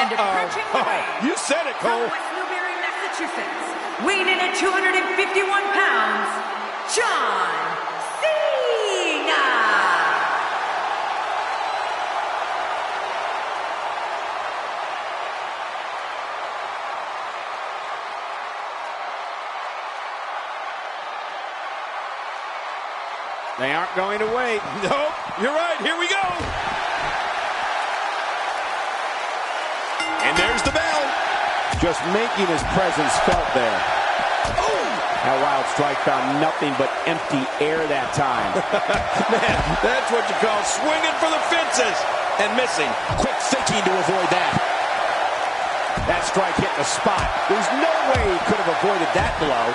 And approaching the ring, you said it, Cole. from West Newbury, Massachusetts, weighing in at 251 pounds, Jhon Cena. They aren't going to wait. Nope, you're right. Here we go. And there's the bell. Just making his presence felt there. Oh! That wild strike found nothing but empty air that time. Man, that's what you call swinging for the fences and missing. Quick thinking to avoid that. That strike hit the spot. There's no way he could have avoided that blow.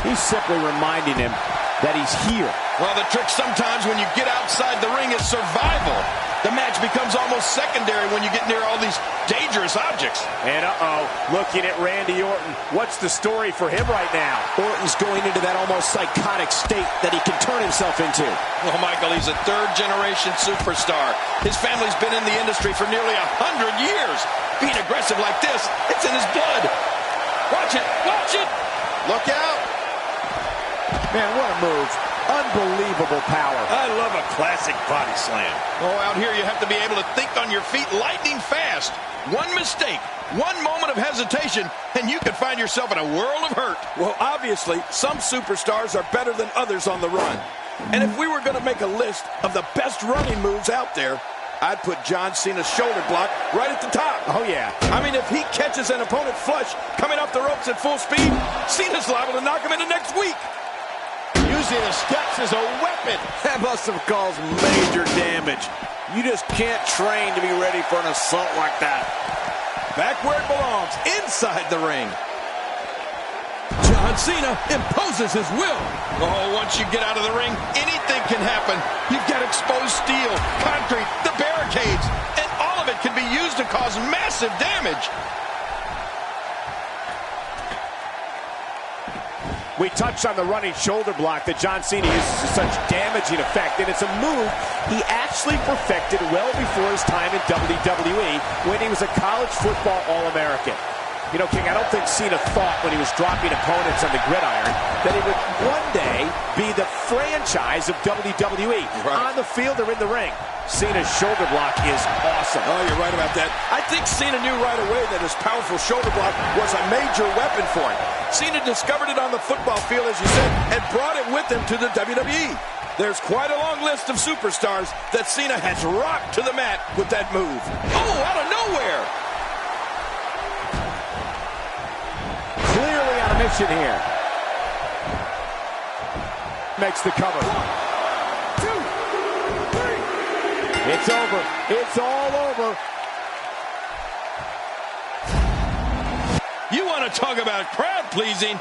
He's simply reminding him that he's here. Well, the trick sometimes when you get outside the ring is survival. The match becomes almost secondary when you get near all these dangerous objects. And looking at Randy Orton. What's the story for him right now? Orton's going into that almost psychotic state that he can turn himself into. Well, Michael, he's a third-generation superstar. His family's been in the industry for nearly 100 years. Being aggressive like this, it's in his blood. Watch it, watch it. Look out. Man, what a move. Unbelievable power. I love a classic body slam. Oh, out here you have to be able to think on your feet lightning fast. One mistake, one moment of hesitation, and you could find yourself in a world of hurt. Well, obviously, some superstars are better than others on the run. And if we were going to make a list of the best running moves out there, I'd put John Cena's shoulder block right at the top. Oh, yeah. I mean, if he catches an opponent flush coming off the ropes at full speed, Cena's liable to knock him into next week. Using the steps as a weapon. That must have caused major damage. You just can't train to be ready for an assault like that. Back where it belongs, inside the ring. John Cena imposes his will. Oh, once you get out of the ring, anything can happen. You've got exposed steel, concrete, the barricades, and all of it can be used to cause massive damage. We touched on the running shoulder block that John Cena uses to such damaging effect, and it's a move he actually perfected well before his time in WWE when he was a college football All-American. You know, King, I don't think Cena thought when he was dropping opponents on the gridiron that he would one day be the franchise of WWE. Right. On the field or in the ring. Cena's shoulder block is awesome. Oh, you're right about that. I think Cena knew right away that his powerful shoulder block was a major weapon for him. Cena discovered it on the football field, as you said, and brought it with him to the WWE. There's quite a long list of superstars that Cena has rocked to the mat with that move. Oh, out of nowhere! Clearly on a mission here. Makes the cover. 1, 2, 3. It's over. It's all over. You want to talk about crowd pleasing?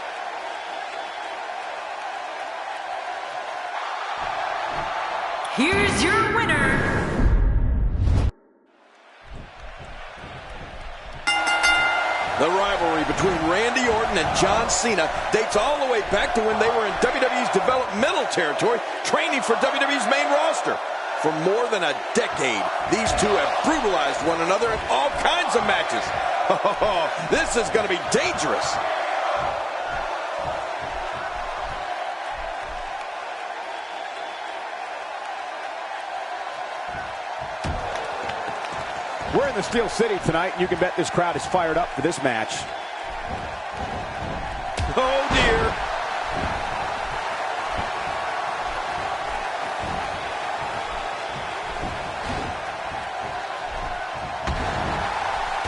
Here's your winner. The rivalry between Randy Orton and John Cena dates all the way back to when they were in WWE's developmental territory, training for WWE's main roster. For more than a decade, these two have brutalized one another in all kinds of matches. Oh, this is going to be dangerous. We're in the Steel City tonight, and you can bet this crowd is fired up for this match. Oh, dear.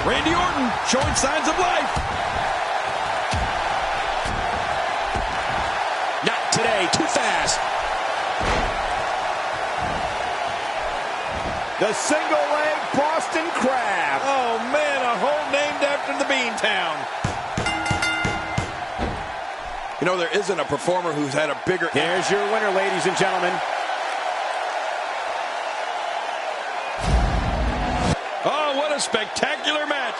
Randy Orton showing signs of life. Not today, too fast. The single-leg Boston Crab. Oh, man, a hole named after the Beantown. You know, there isn't a performer who's had a bigger... Here's your winner, ladies and gentlemen. Oh, what a spectacular match.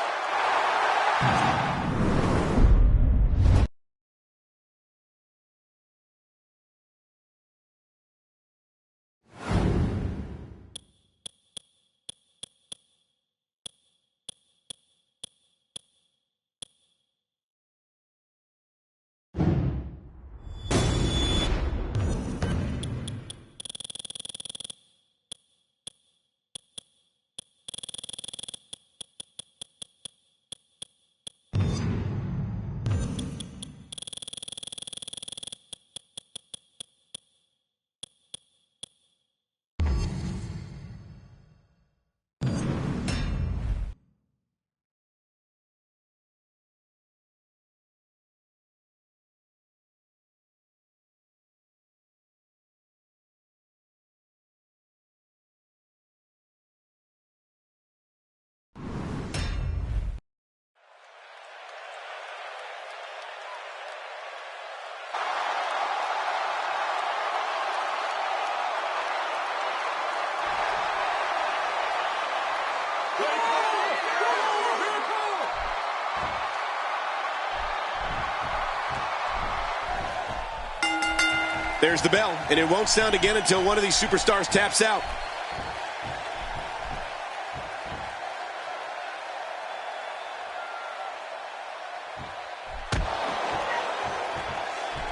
There's the bell, and it won't sound again until one of these superstars taps out.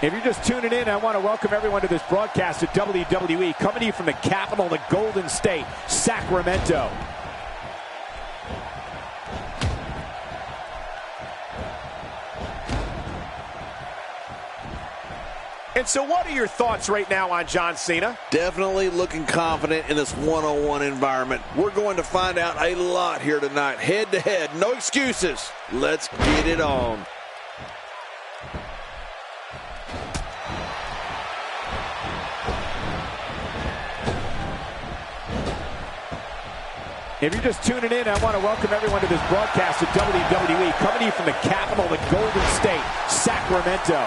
If you're just tuning in, I want to welcome everyone to this broadcast of WWE, coming to you from the capital, the Golden State, Sacramento. And so what are your thoughts right now on John Cena? Definitely looking confident in this one-on-one environment. We're going to find out a lot here tonight. Head-to-head, no excuses. Let's get it on. If you're just tuning in, I want to welcome everyone to this broadcast of WWE, coming to you from the capital, the Golden State, Sacramento.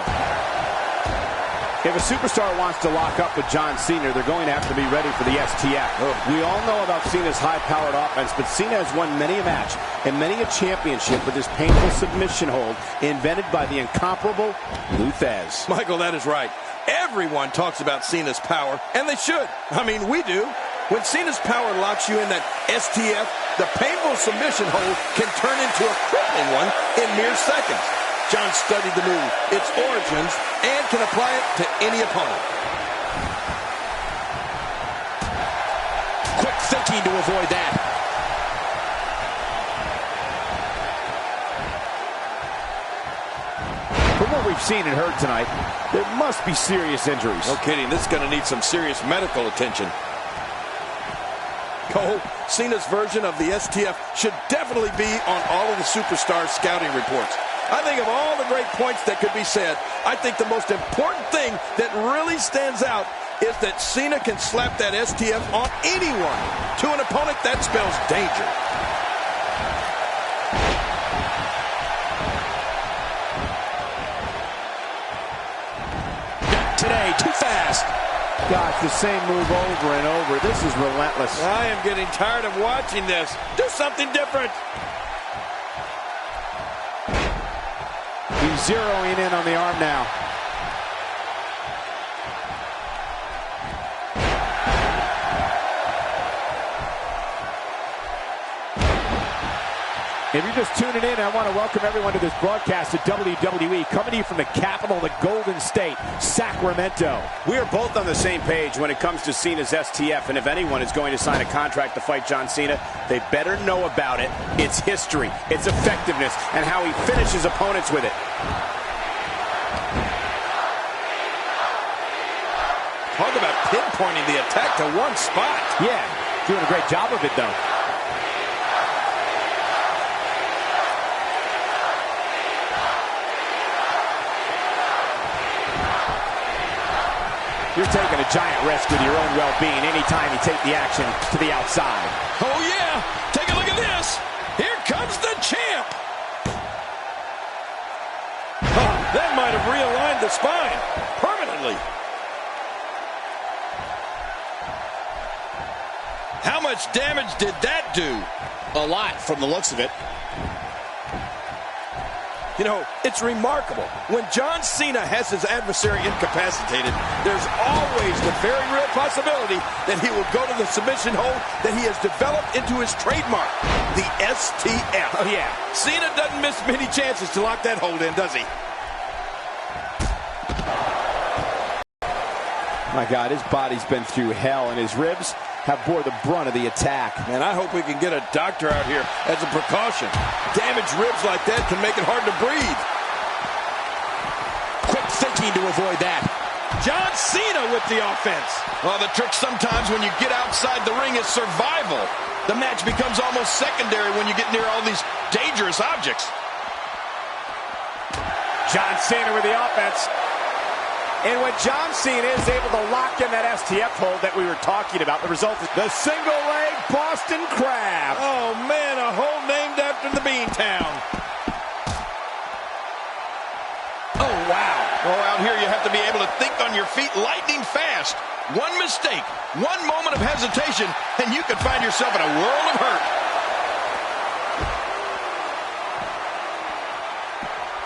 If a superstar wants to lock up with John Cena, they're going to have to be ready for the STF. We all know about Cena's high-powered offense, but Cena has won many a match and many a championship with his painful submission hold invented by the incomparable Lou Thesz. Michael, that is right. Everyone talks about Cena's power, and they should. I mean, we do. When Cena's power locks you in that STF, the painful submission hold can turn into a crippling one in mere seconds. John studied the move, its origins, and can apply it to any opponent. Quick thinking to avoid that. From what we've seen and heard tonight, there must be serious injuries. No kidding, this is going to need some serious medical attention. Oh, Cena's version of the STF should definitely be on all of the superstar scouting reports. I think of all the great points that could be said, I think the most important thing that really stands out is that Cena can slap that STF on anyone. To an opponent, that spells danger. Not today, too fast. Gosh, the same move over and over. This is relentless. I am getting tired of watching this. Do something different. He's zeroing in on the arm now. If you're just tuning in, I want to welcome everyone to this broadcast of WWE, coming to you from the capital, the Golden State, Sacramento. We are both on the same page when it comes to Cena's STF, and if anyone is going to sign a contract to fight John Cena, they better know about it, its history, its effectiveness, and how he finishes opponents with it. Talk about pinpointing the attack to one spot. Yeah, doing a great job of it, though. You're taking a giant risk with your own well-being anytime you take the action to the outside. Oh, yeah. Take a look at this. Here comes the champ. Oh, that might have realigned the spine permanently. How much damage did that do? A lot from the looks of it. You know, it's remarkable. When John Cena has his adversary incapacitated, there's always the very real possibility that he will go to the submission hold that he has developed into his trademark, the STF. Oh, yeah. Cena doesn't miss many chances to lock that hold in, does he? My God, his body's been through hell, and his ribs have bore the brunt of the attack. And I hope we can get a doctor out here as a precaution. Damaged ribs like that can make it hard to breathe. Quick thinking to avoid that. John Cena with the offense. Well, the trick sometimes when you get outside the ring is survival. The match becomes almost secondary when you get near all these dangerous objects. John Cena with the offense. And when John Cena is able to lock in that STF hold that we were talking about, the result is the single-leg Boston Crab. Oh, man, a hold named after the Beantown. Oh, wow. Oh, out here you have to be able to think on your feet lightning fast. One mistake, one moment of hesitation, and you could find yourself in a world of hurt.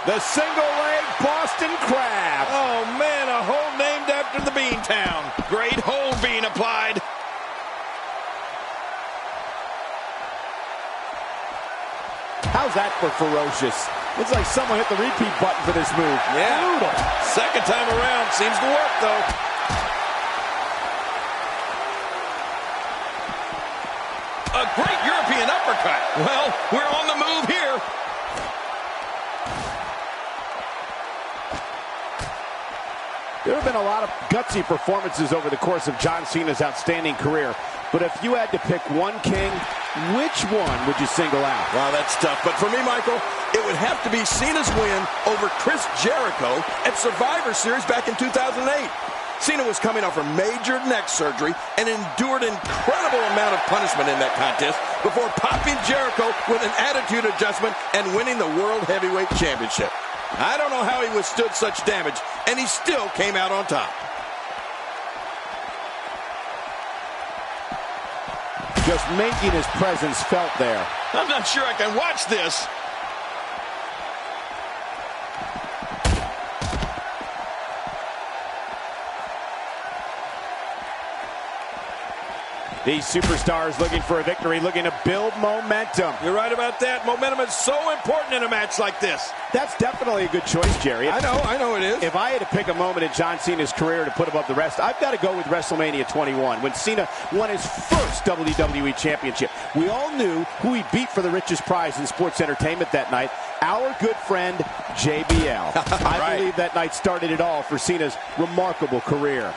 The single-leg Boston Crab. Oh, man, a hold named after the Beantown. town. Great hold being applied. How's that for ferocious? Looks like someone hit the repeat button for this move. Yeah. Brutal. Second time around. Seems to work, though. A great European uppercut. Well, we're on the move here. There have been a lot of gutsy performances over the course of John Cena's outstanding career. But if you had to pick one king, which one would you single out? Wow, that's tough. But for me, Michael, it would have to be Cena's win over Chris Jericho at Survivor Series back in 2008. Cena was coming off a major neck surgery and endured an incredible amount of punishment in that contest before popping Jericho with an attitude adjustment and winning the World Heavyweight Championship. I don't know how he withstood such damage, and he still came out on top. Just making his presence felt there. I'm not sure I can watch this. These superstars looking for a victory, looking to build momentum. You're right about that. Momentum is so important in a match like this. That's definitely a good choice, Jerry. I know it is. If I had to pick a moment in John Cena's career to put above the rest, I've got to go with WrestleMania 21, when Cena won his first WWE Championship. We all knew who he beat for the richest prize in sports entertainment that night, our good friend JBL. Right. I believe that night started it all for Cena's remarkable career.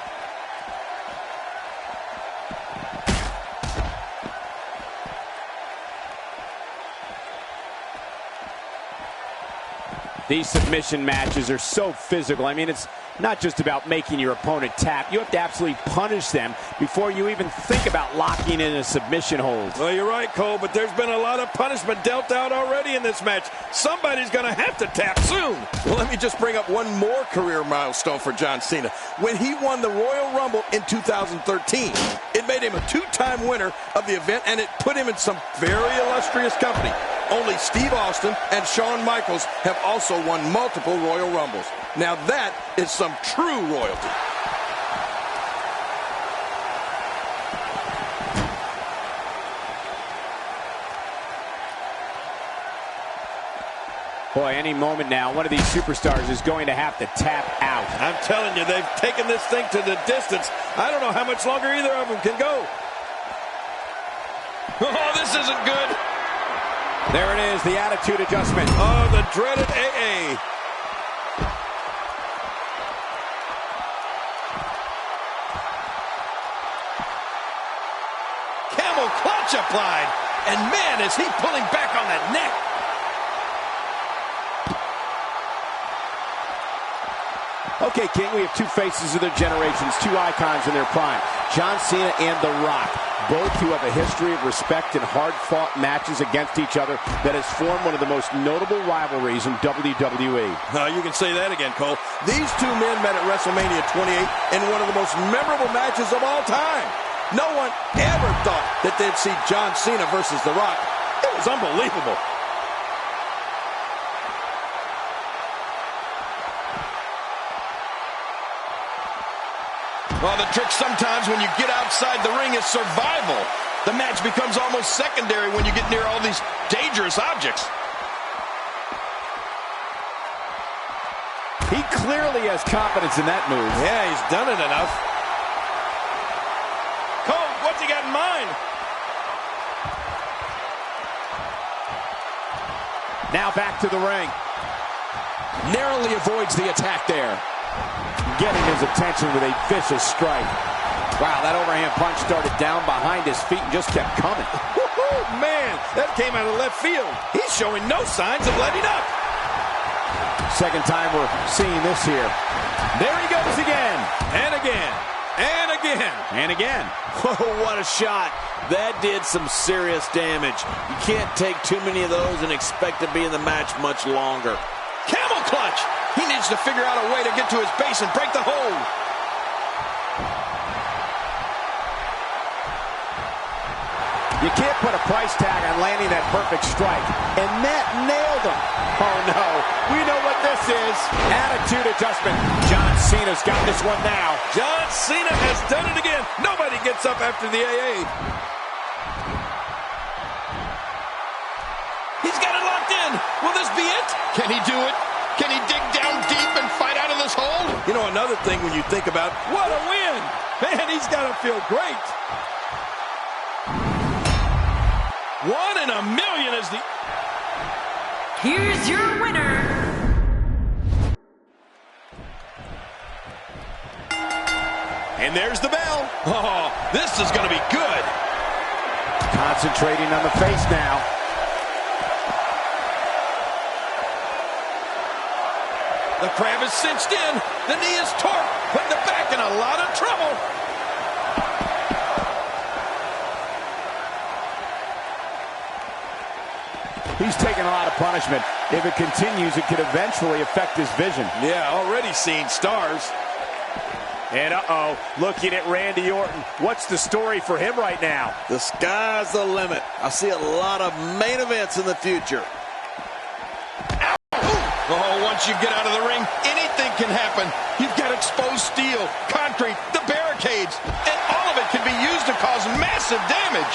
These submission matches are so physical. I mean, it's not just about making your opponent tap. You have to absolutely punish them before you even think about locking in a submission hold. Well, you're right, Cole, but there's been a lot of punishment dealt out already in this match. Somebody's going to have to tap soon. Well, let me just bring up one more career milestone for John Cena. When he won the Royal Rumble in 2013, it made him a two-time winner of the event, and it put him in some very illustrious company. Only Steve Austin and Shawn Michaels have also won multiple Royal Rumbles. Now that is some true royalty. Boy, any moment now, one of these superstars is going to have to tap out. I'm telling you, they've taken this thing to the distance. I don't know how much longer either of them can go. Oh, this isn't good. There it is, the attitude adjustment. Oh, the dreaded AA. Camel clutch applied. And man, is he pulling back on that neck. Okay, King, we have two faces of their generations, two icons in their prime. John Cena and The Rock, both who have a history of respect and hard-fought matches against each other that has formed one of the most notable rivalries in WWE. You can say that again, Cole. These two men met at WrestleMania 28 in one of the most memorable matches of all time. No one ever thought that they'd see John Cena versus The Rock. It was unbelievable. Well, the trick sometimes when you get outside the ring is survival. The match becomes almost secondary when you get near all these dangerous objects. He clearly has confidence in that move. Yeah, he's done it enough. Cole, what's he got in mind? Now back to the ring. Narrowly avoids the attack there. Getting his attention with a vicious strike. Wow, that overhand punch started down behind his feet and just kept coming. Man, that came out of left field. He's showing no signs of letting up. Second time we're seeing this here. There he goes again. And again. And again. And again. Oh, what a shot. That did some serious damage. You can't take too many of those and expect to be in the match much longer. Camel clutch. He needs to figure out a way to get to his base and break the hold. You can't put a price tag on landing that perfect strike. And that nailed him. Oh, no. We know what this is. Attitude adjustment. John Cena's got this one now. John Cena has done it again. Nobody gets up after the AA. He's got it locked in. Will this be it? Can he do it? Can he dig down deep and fight out of this hole? You know, another thing when you think about, what a win. Man, he's got to feel great. 1 in a million is the... Here's your winner. And there's the bell. Oh, this is going to be good. Concentrating on the face now. The crab is cinched in. The knee is torqued, putting the back in a lot of trouble. He's taking a lot of punishment. If it continues, it could eventually affect his vision. Yeah, already seeing stars. And looking at Randy Orton. What's the story for him right now? The sky's the limit. I see a lot of main events in the future. Oh, once you get out of the ring, anything can happen. You've got exposed steel, concrete, the barricades, and all of it can be used to cause massive damage.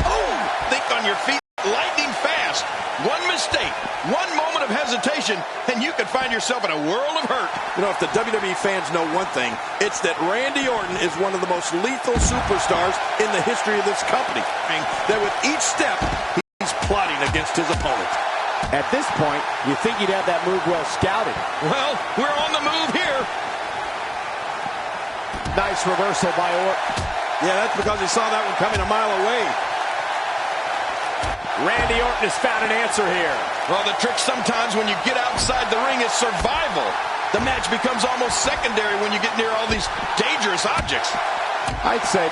Oh, think on your feet, lightning fast. One mistake, one moment of hesitation, and you could find yourself in a world of hurt. You know, if the WWE fans know one thing, it's that Randy Orton is one of the most lethal superstars in the history of this company. That with each step, he's plotting against his opponent. At this point, you think he'd have that move well scouted. Well, we're on the move here. Nice reversal by Orton. Yeah, that's because he saw that one coming a mile away. Randy Orton has found an answer here. Well, the trick sometimes when you get outside the ring is survival. The match becomes almost secondary when you get near all these dangerous objects. I'd say...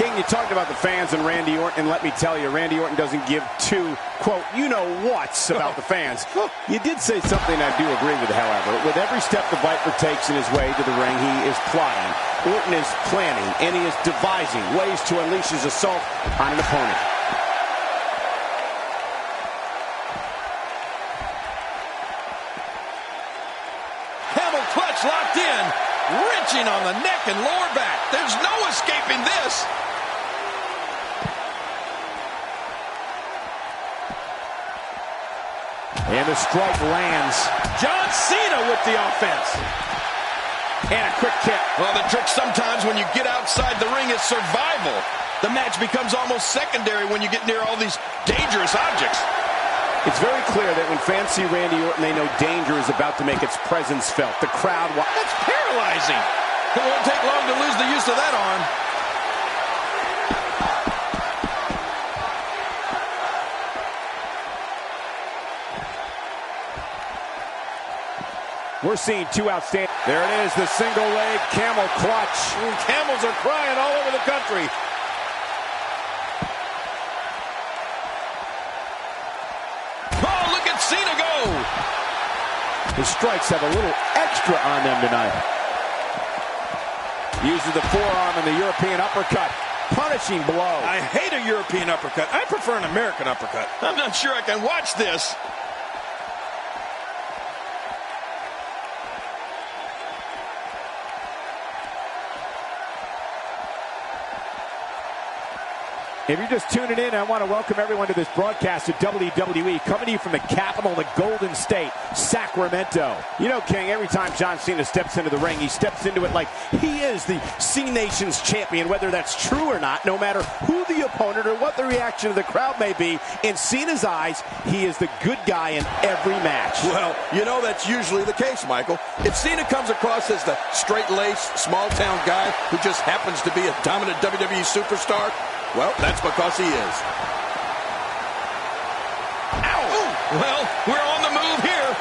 King, you talked about the fans and Randy Orton, and let me tell you, Randy Orton doesn't give two, quote, you-know-whats about the fans. You did say something I do agree with, however. With every step the Viper takes in his way to the ring, he is plotting. Orton is planning, and he is devising ways to unleash his assault on an opponent. Camel clutch locked in, wrenching on the neck and lower back. There's no escaping this. And the strike lands. John Cena with the offense. And a quick kick. Well, the trick sometimes when you get outside the ring is survival. The match becomes almost secondary when you get near all these dangerous objects. It's very clear that when fans see Randy Orton, they know danger is about to make its presence felt. The crowd... That's paralyzing. It won't take long to lose the use of that arm. We're seeing two outstanding. There it is, the single leg camel clutch. Camels are crying all over the country. Oh, look at Cena go. The strikes have a little extra on them tonight. Uses the forearm and the European uppercut. Punishing blow. I hate a European uppercut. I prefer an American uppercut. I'm not sure I can watch this. If you're just tuning in, I want to welcome everyone to this broadcast of WWE, coming to you from the capital of the Golden State, Sacramento. You know, King, every time John Cena steps into the ring, he steps into it like he is the C-Nation's champion, whether that's true or not, no matter who the opponent or what the reaction of the crowd may be. In Cena's eyes, he is the good guy in every match. Well, you know that's usually the case, Michael. If Cena comes across as the straight-laced, small-town guy who just happens to be a dominant WWE superstar, well, that's because he is. Ow! Ooh. Well, we're on the move here.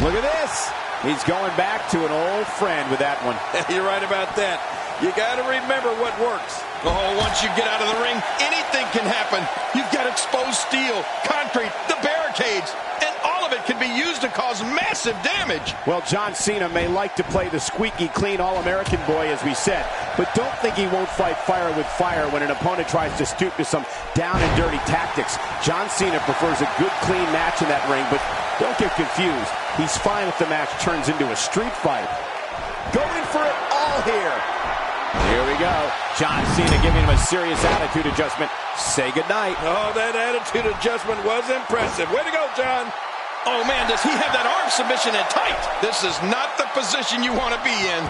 Look at this. He's going back to an old friend with that one. You're right about that. You got to remember what works. Oh, once you get out of the ring, anything can happen. You've got exposed steel, concrete, the barricades, and all of it can be used to cause massive damage. Well, John Cena may like to play the squeaky clean All-American boy, as we said, but don't think he won't fight fire with fire when an opponent tries to stoop to some down and dirty tactics. John Cena prefers a good, clean match in that ring, but don't get confused. He's fine if the match turns into a street fight. Going for it all here. Here we go. John Cena giving him a serious attitude adjustment. Say goodnight. Oh, that attitude adjustment was impressive. Way to go, John. Oh, man, does he have that arm submission in tight? This is not the position you want to be in.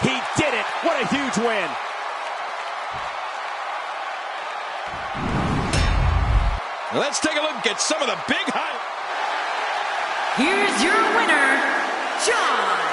He did it. What a huge win. Let's take a look at some of the big highlights. Here's your winner, Jhon.